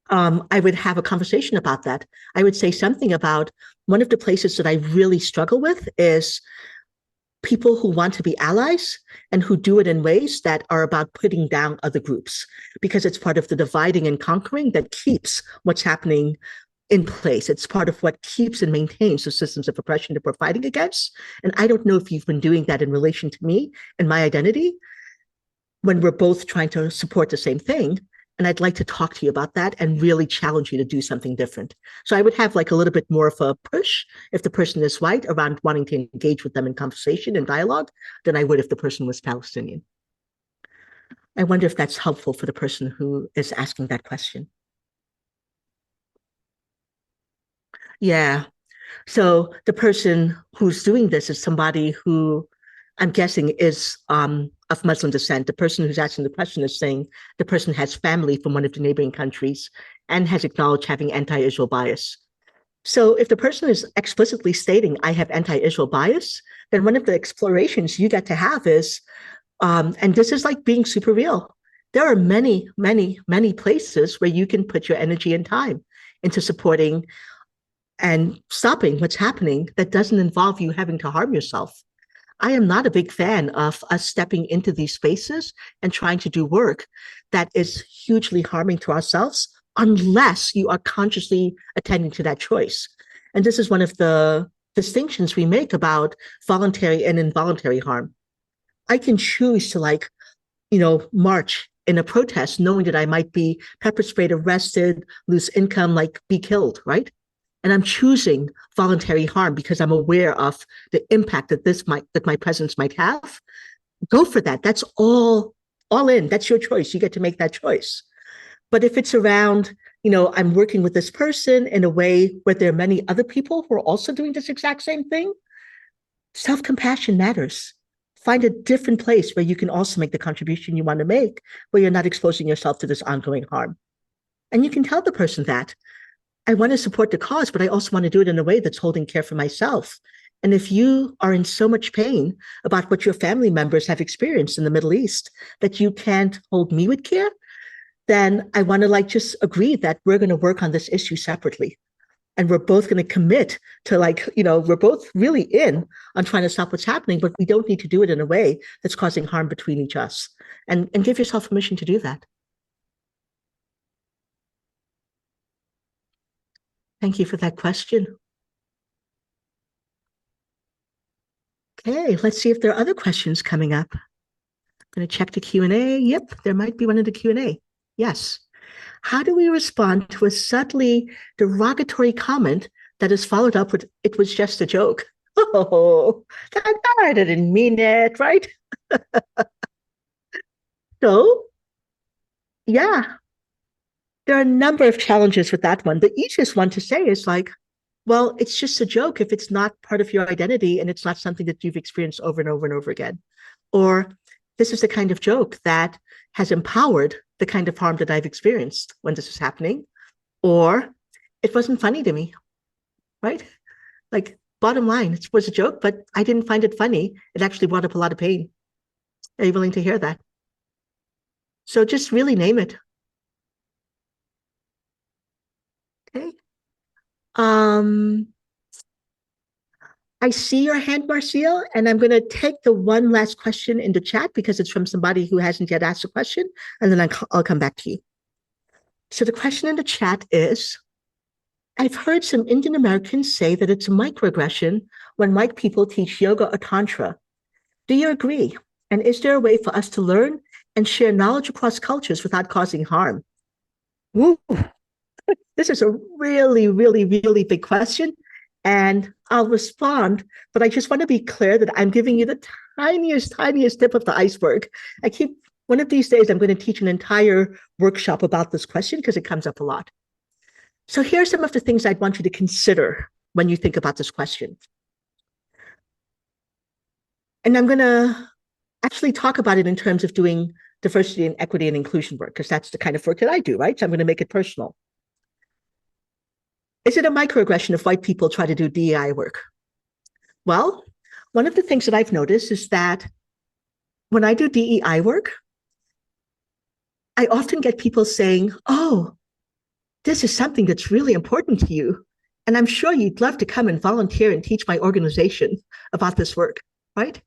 I would have a conversation about that. I would say something about one of the places that I really struggle with is people who want to be allies and who do it in ways that are about putting down other groups, because it's part of the dividing and conquering that keeps what's happening in place. It's part of what keeps and maintains the systems of oppression that we're fighting against. And I don't know if you've been doing that in relation to me and my identity when we're both trying to support the same thing. And I'd like to talk to you about that and really challenge you to do something different. So I would have like a little bit more of a push if the person is white around wanting to engage with them in conversation and dialogue than I would if the person was Palestinian. I wonder if that's helpful for the person who is asking that question. Yeah. So the person who's doing this is somebody who I'm guessing is of Muslim descent. The person who's asking the question is saying the person has family from one of the neighboring countries and has acknowledged having anti-Israel bias. So if the person is explicitly stating, I have anti-Israel bias, then one of the explorations you get to have is, and this is like being super real, there are many, many, many places where you can put your energy and time into supporting and stopping what's happening that doesn't involve you having to harm yourself. I am not a big fan of us stepping into these spaces and trying to do work that is hugely harming to ourselves unless you are consciously attending to that choice. And this is one of the distinctions we make about voluntary and involuntary harm. I can choose to march in a protest, knowing that I might be pepper sprayed, arrested, lose income, like be killed, right? And I'm choosing voluntary harm because I'm aware of the impact that my presence might have. Go for that. That's all in. That's your choice. You get to make that choice. But if it's around, I'm working with this person in a way where there are many other people who are also doing this exact same thing, self-compassion matters. Find a different place where you can also make the contribution you want to make, where you're not exposing yourself to this ongoing harm. And you can tell the person that I want to support the cause, but I also want to do it in a way that's holding care for myself. And if you are in so much pain about what your family members have experienced in the Middle East that you can't hold me with care, then I want to just agree that we're going to work on this issue separately. And we're both going to commit to we're both really in on trying to stop what's happening, but we don't need to do it in a way that's causing harm between each us. And give yourself permission to do that. Thank you for that question. Okay, let's see if there are other questions coming up. I'm going to check the Q&A. Yep, there might be one in the Q&A. Yes. How do we respond to a subtly derogatory comment that is followed up with, "It was just a joke"? Oh, I didn't mean it, right? So, yeah, there are a number of challenges with that one. The easiest one to say is well, it's just a joke if it's not part of your identity and it's not something that you've experienced over and over and over again. Or this is the kind of joke that has empowered the kind of harm that I've experienced when this is happening. Or it wasn't funny to me, right? Bottom line, it was a joke, but I didn't find it funny. It actually brought up a lot of pain. Are you willing to hear that? So just really name it. Okay. I see your hand, Marcia, and I'm going to take the one last question in the chat because it's from somebody who hasn't yet asked a question, and then I'll come back to you. So the question in the chat is, I've heard some Indian Americans say that it's a microaggression when white people teach yoga or tantra. Do you agree? And is there a way for us to learn and share knowledge across cultures without causing harm? Woo. This is a really, really, really big question. And I'll respond, but I just want to be clear that I'm giving you the tiniest tip of the iceberg. One of these days, I'm going to teach an entire workshop about this question because it comes up a lot. So here are some of the things I'd want you to consider when you think about this question. And I'm going to actually talk about it in terms of doing diversity and equity and inclusion work, because that's the kind of work that I do, right? So I'm going to make it personal. Is it a microaggression if white people try to do DEI work? Well, one of the things that I've noticed is that when I do DEI work, I often get people saying, "Oh, this is something that's really important to you. And I'm sure you'd love to come and volunteer and teach my organization about this work," right?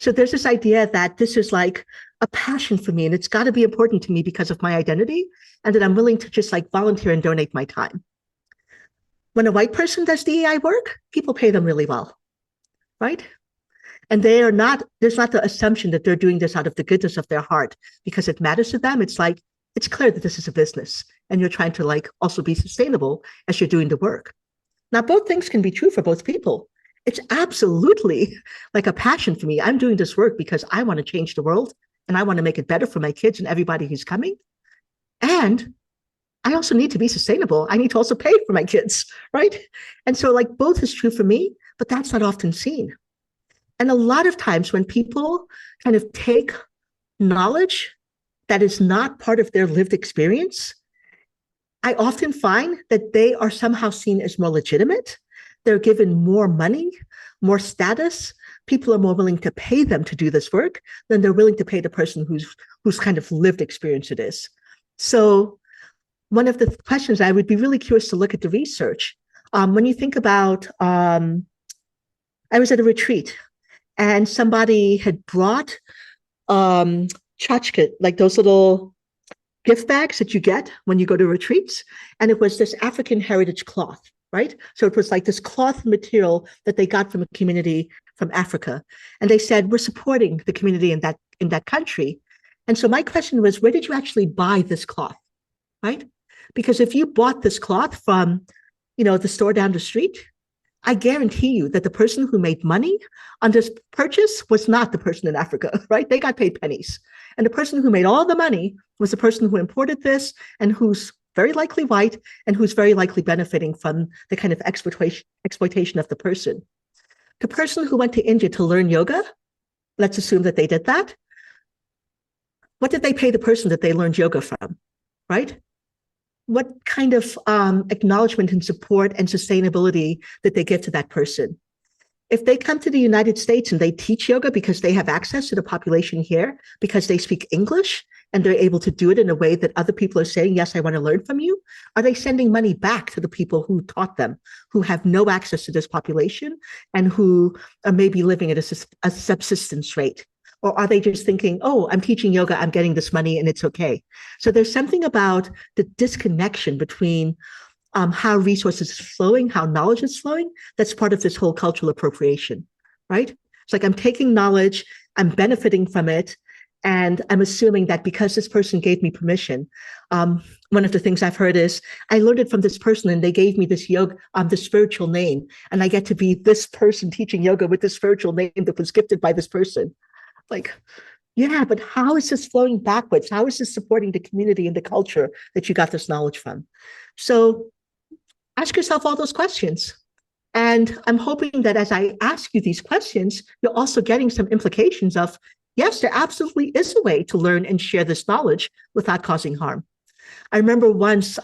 So there's this idea that this is like a passion for me and it's got to be important to me because of my identity, and that I'm willing to just volunteer and donate my time. When a white person does DEI work, people pay them really well, right? And there's not the assumption that they're doing this out of the goodness of their heart because it matters to them. It's clear that this is a business and you're trying to also be sustainable as you're doing the work. Now, both things can be true for both people. It's absolutely a passion for me. I'm doing this work because I want to change the world and I want to make it better for my kids and everybody who's coming. And I also need to be sustainable. I need to also pay for my kids, right? And so both is true for me, but that's not often seen. And a lot of times when people kind of take knowledge that is not part of their lived experience, I often find that they are somehow seen as more legitimate. They're given more money, more status. People are more willing to pay them to do this work than they're willing to pay the person whose kind of lived experience it is. So one of the questions, I would be really curious to look at the research. When you think about, I was at a retreat and somebody had brought tchotchke, those little gift bags that you get when you go to retreats. And it was this African heritage cloth, right? So it was this cloth material that they got from a community from Africa. And they said, we're supporting the community in that country. And so my question was, where did you actually buy this cloth, right? Because if you bought this cloth from, the store down the street, I guarantee you that the person who made money on this purchase was not the person in Africa, right? They got paid pennies. And the person who made all the money was the person who imported this and who's very likely white and who's very likely benefiting from the kind of exploitation of the person. The person who went to India to learn yoga, let's assume that they did that. What did they pay the person that they learned yoga from, right? What kind of acknowledgement and support and sustainability did they give to that person? If they come to the United States and they teach yoga because they have access to the population here, because they speak English and they're able to do it in a way that other people are saying, yes, I want to learn from you, are they sending money back to the people who taught them, who have no access to this population and who are maybe living at a subsistence rate? Or are they just thinking, oh, I'm teaching yoga, I'm getting this money and it's okay? So there's something about the disconnection between how resources is flowing, how knowledge is flowing, that's part of this whole cultural appropriation, right? It's like I'm taking knowledge, I'm benefiting from it, and I'm assuming that because this person gave me permission, one of the things I've heard is, I learned it from this person and they gave me this yoga, this spiritual name, and I get to be this person teaching yoga with this spiritual name that was gifted by this person. Like, yeah, but how is this flowing backwards? How is this supporting the community and the culture that you got this knowledge from? So ask yourself all those questions. And I'm hoping that as I ask you these questions, you're also getting some implications of, yes, there absolutely is a way to learn and share this knowledge without causing harm. I remember once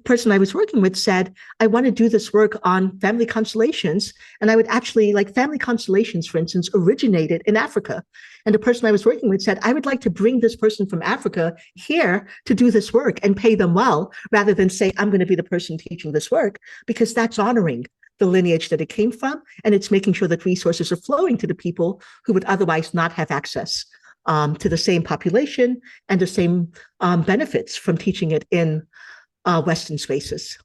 person I was working with said, I want to do this work on family constellations. And I would actually, like family constellations, for instance, originated in Africa. And the person I was working with said, I would like to bring this person from Africa here to do this work and pay them well, rather than say, I'm going to be the person teaching this work, because that's honoring the lineage that it came from. And it's making sure that resources are flowing to the people who would otherwise not have access to the same population and the same benefits from teaching it in Western spaces.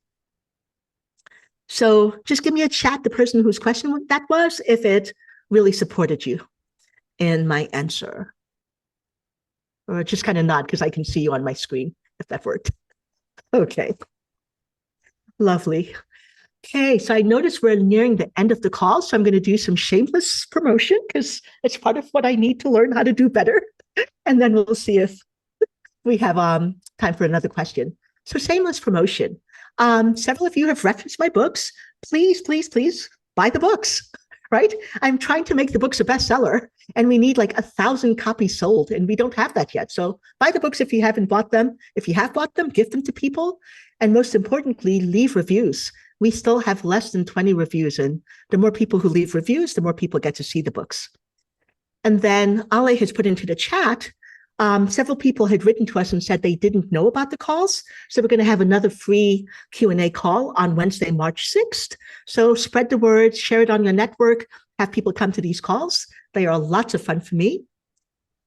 So just give me a chat, the person whose question that was, if it really supported you in my answer. Or just kind of nod because I can see you on my screen, if that worked. Okay. Lovely. Okay, so I noticed we're nearing the end of the call, so I'm going to do some shameless promotion because it's part of what I need to learn how to do better. And then we'll see if we have time for another question. So shameless promotion. Several of you have referenced my books. Please, please, please buy the books, right? I'm trying to make the books a bestseller and we need like 1,000 copies sold and we don't have that yet. So buy the books if you haven't bought them. If you have bought them, give them to people. And most importantly, leave reviews. We still have less than 20 reviews, and the more people who leave reviews, the more people get to see the books. And then Ale has put into the chat, several people had written to us and said they didn't know about the calls. So we're going to have another free Q&A call on Wednesday, March 6th. So spread the word, share it on your network, have people come to these calls. They are lots of fun for me.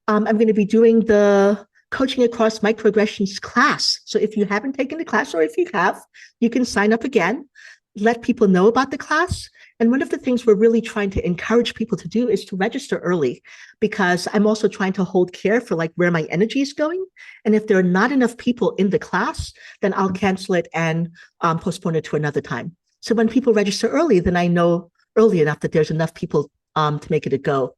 I'm going to be doing the Coaching Across Microaggressions class. So if you haven't taken the class, or if you have, you can sign up again, let people know about the class. And one of the things we're really trying to encourage people to do is to register early, because I'm also trying to hold care for like where my energy is going. And if there are not enough people in the class, then I'll cancel it and postpone it to another time. So when people register early, then I know early enough that there's enough people to make it a go.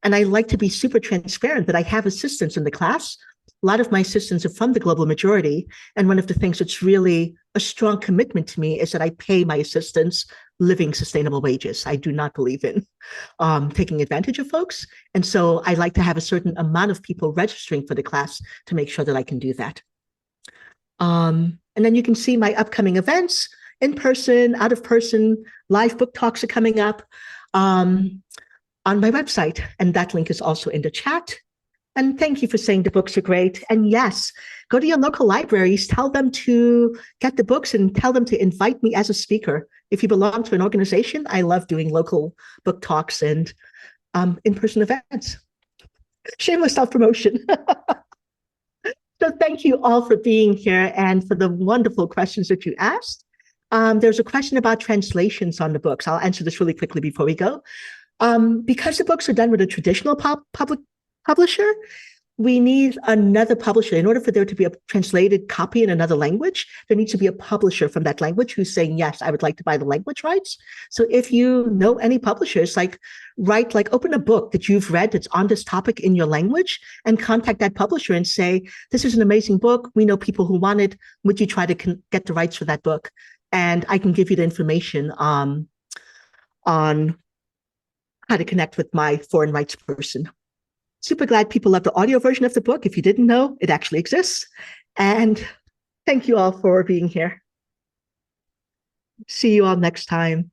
And I like to be super transparent that I have assistants in the class. A lot of my assistants are from the global majority. And one of the things that's really a strong commitment to me is that I pay my assistants living sustainable wages. I do not believe in taking advantage of folks. And so I like to have a certain amount of people registering for the class to make sure that I can do that. And then you can see my upcoming events, in person, out of person, live book talks are coming up on my website. And that link is also in the chat. And thank you for saying the books are great. And yes, go to your local libraries, tell them to get the books and tell them to invite me as a speaker. If you belong to an organization, I love doing local book talks and in-person events. Shameless self-promotion. So thank you all for being here and for the wonderful questions that you asked. There's a question about translations on the books. I'll answer this really quickly before we go. Because the books are done with a traditional publisher, we need another publisher. In order for there to be a translated copy in another language, there needs to be a publisher from that language who's saying, yes, I would like to buy the language rights. So if you know any publishers, open a book that you've read that's on this topic in your language and contact that publisher and say, this is an amazing book. We know people who want it. Would you try to get the rights for that book? And I can give you the information on how to connect with my foreign rights person. Super glad people love the audio version of the book. If you didn't know, it actually exists. And thank you all for being here. See you all next time.